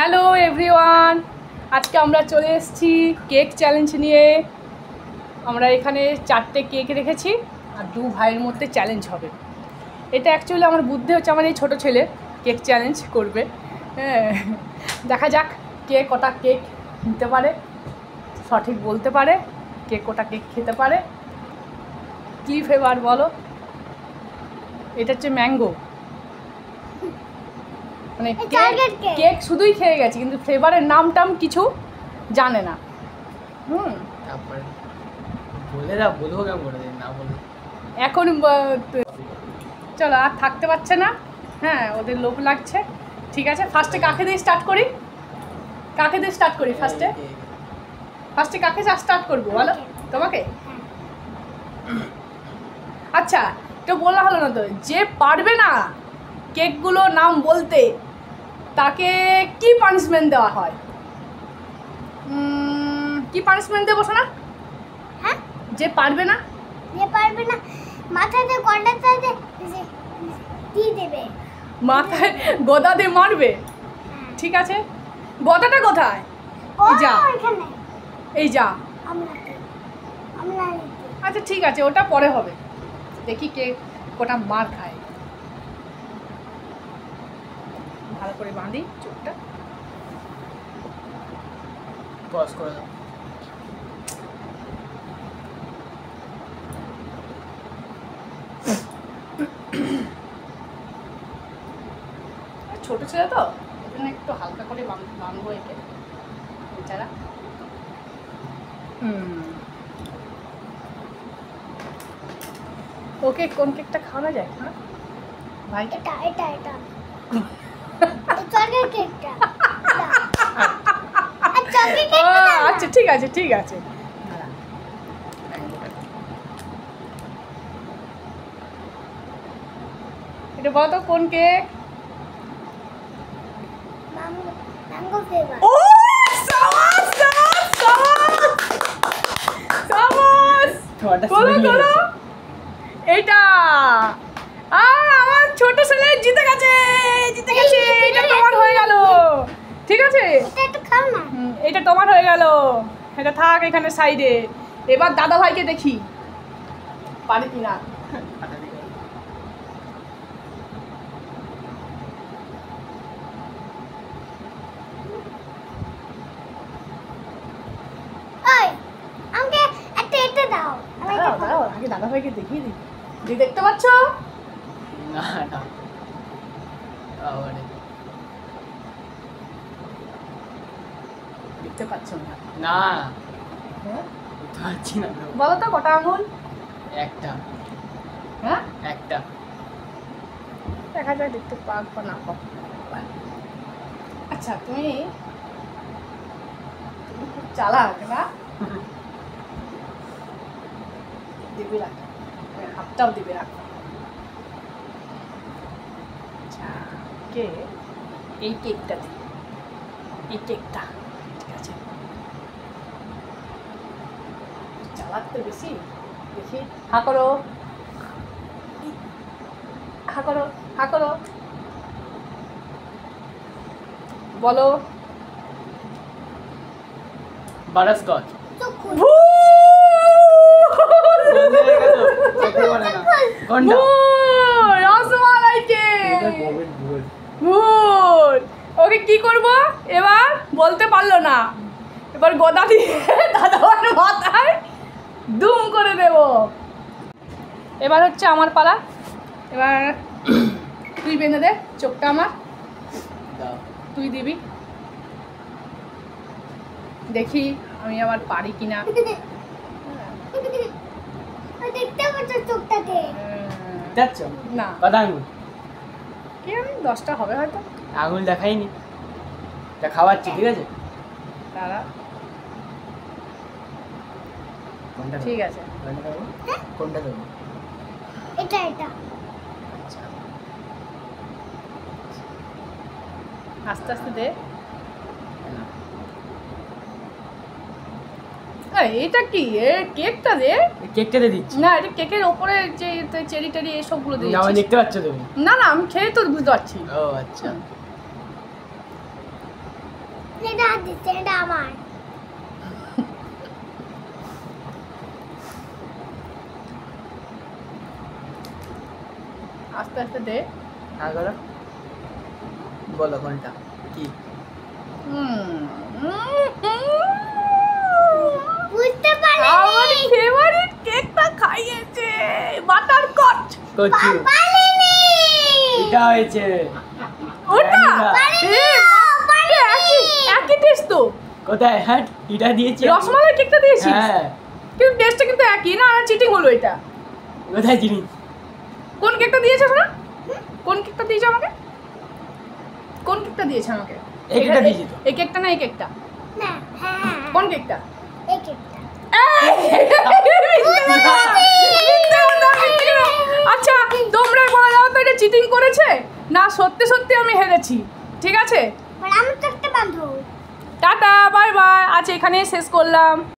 Hello everyone, আজকে আমরা চলে এসেছি কেক চ্যালেঞ্জ নিয়ে। আমরা এখানে 4টে কেক রেখেছি আর 2 ভাইয়ের মধ্যে চ্যালেঞ্জ হবে। এটা অ্যাকচুয়ালি আমার বুদ্ধি হচ্ছে, আমার এই ছোটো ছেলে কেক চ্যালেঞ্জ করবে। হ্যাঁ, দেখা যাক কে কটা কেক নিতে পারে, সঠিক বলতে পারে, কে কটা কেক খেতে পারে। কী ফ্লেভার বলো? এটা হচ্ছে ম্যাঙ্গো, মানে কেক শুধুই খেয়ে গেছে কিন্তু ফ্লেভারের নাম টাম কিছু জানে না। তারপরে বলে দাও, বলবো কেমন করে না বলে এখন চলো, আর থাকতে পারছে না। হ্যাঁ, ওদের লোভ লাগছে। ঠিক আছে, ফার্স্টে কাকে দিয়ে স্টার্ট করি? ফার্স্টে কাকে স্টার্ট করবো বলো? তোমাকে? আচ্ছা, তো বলা হলো না তো, যে পারবে না কেকগুলো নাম বলতে তাকে কি পানিশমেন্ট দেওয়া হয়? কি পানিশমেন্ট দেবো শোনা? হ্যাঁ, যে পারবে না মাথাতে গন্ডাতে দিয়ে দেবে, মাথায় গদা দিয়ে মারবে। ঠিক আছে, গদাটা কোথায়? এই যা। আচ্ছা ঠিক আছে, ওটা পরে হবে। দেখি কে কটা মার খায়। ভালো করে বাঁধি চোখটা। পজ করে দাও। ছোট ছেলে তো, ওই জন্য একটু হালকা করে বাঁধবো একে বেচারা। ওকে কোন কেকটা খাওয়ানো যায়? হ্যাঁ ভাই, এটা চকলেট কেকটা। আচ্ছা ঠিক আছে। এটা বলো তো কোন কেক? Mango flavour. ও সাবাস! বলো এটা আমার ছোট ছেলে জিতে গেছে। এটা তোমার হয়ে গেল। ঠিক আছে, এটা একটু খাও না। এটা তোমার হয়ে গেল। এটা থাক এখানে সাইডে। এবার দাদা ভাইকে দেখি পারে কিনা। আমাকে এটা দাও। দাঁড়াও, আগে দাদা ভাইকে দেখিয়ে দিই। দেখতে পাচ্ছ? না আরে দেখতে পাচ্ছ না? না, হ্যাঁ, বুঝতে পারছি না। বলো তো কটা আঙুল? একটা। হ্যাঁ, একটা। দেখা যায় দেখতে পারবো না। আচ্ছা, তুমি খুব চালাক না? দেবে রাখ, হাতটাও দেবে রাখ। আচ্ছা, কে এই কেকটা দিই, এই কেকটা। ঠিক আছে, চালাক তো বেশি। দেখি, হা করো। বলো। বাটারস্কচ। রসমালাই কেক। ওকে কি করব এবার? বলতে পারলো না। এবার গদা দিয়ে দাদার মাথায় দুম করে দেব। এবার হচ্ছে আমার পালা। এবার তুই বেঁধে দে চোখটা আমার। তুই দিবি, দেখি আমি আবার পারি কিনা। দেখতে পাচ্ছ চোখটাকে? যাচ্ছ না, কটা আঙুল? কি আমি 10টা হবে হয়তো। আঙুল দেখাইনি, এটা খাওয়াচ্ছি। ঠিক আছে, দাঁড়া। ঠিক আছে, কোনটা দেবো? এটা আস্তে আস্তে দে। এটা কি? কেকটা দে। কেকটা দিয়ে দিচ্ছি। না, এটা কেকের ওপরে যে চেরি টেরি এসবগুলো দিয়ে না, দেখতে পাচ্ছ তুমি? না, আমি খেয়ে তো বুঝতে পারছি। ও আচ্ছা, এটা হাত দিচ্ছে, এটা আমার। আস্তে আস্তে দে। হ্যাঁ করো, বলো কোনটা কি? বুঝতে আমার পারিনি। ফেভারিট কেকটা খাইয়েছে বাটার কট। কচু, পারিনি। এটা হয়েছে ওটা ভ্যানিলা। একই টেস্ট তো। কোথায়? হ্যাঁ এটা দিয়েছি আমি। রসমালাই কেকটা দিয়েছিস হ্যাঁ, কিন্তু টেস্টটা কিন্তু একই না, চিটিং হলো এটা। কোথায় জিনিস? কোন কেকটা দিয়েছে শোনা? কোন কেকটা দিয়েছে আমাকে? কোন কেকটা দিয়েছে আমাকে? এই কেকটা দিয়েছি তো। এই কেকটা না এই কেকটা? না, হ্যাঁ, কোন কেকটা? এই কেকটা। আচ্ছা তোমরা বলে দাও তো এটা চিটিং করেছে না সত্যি সত্যি আমি হেরেছি। ঠিক আছে, আর আমার তো একটা বাঁধো। টাটা বাই বাই, আজ এখানেই শেষ করলাম।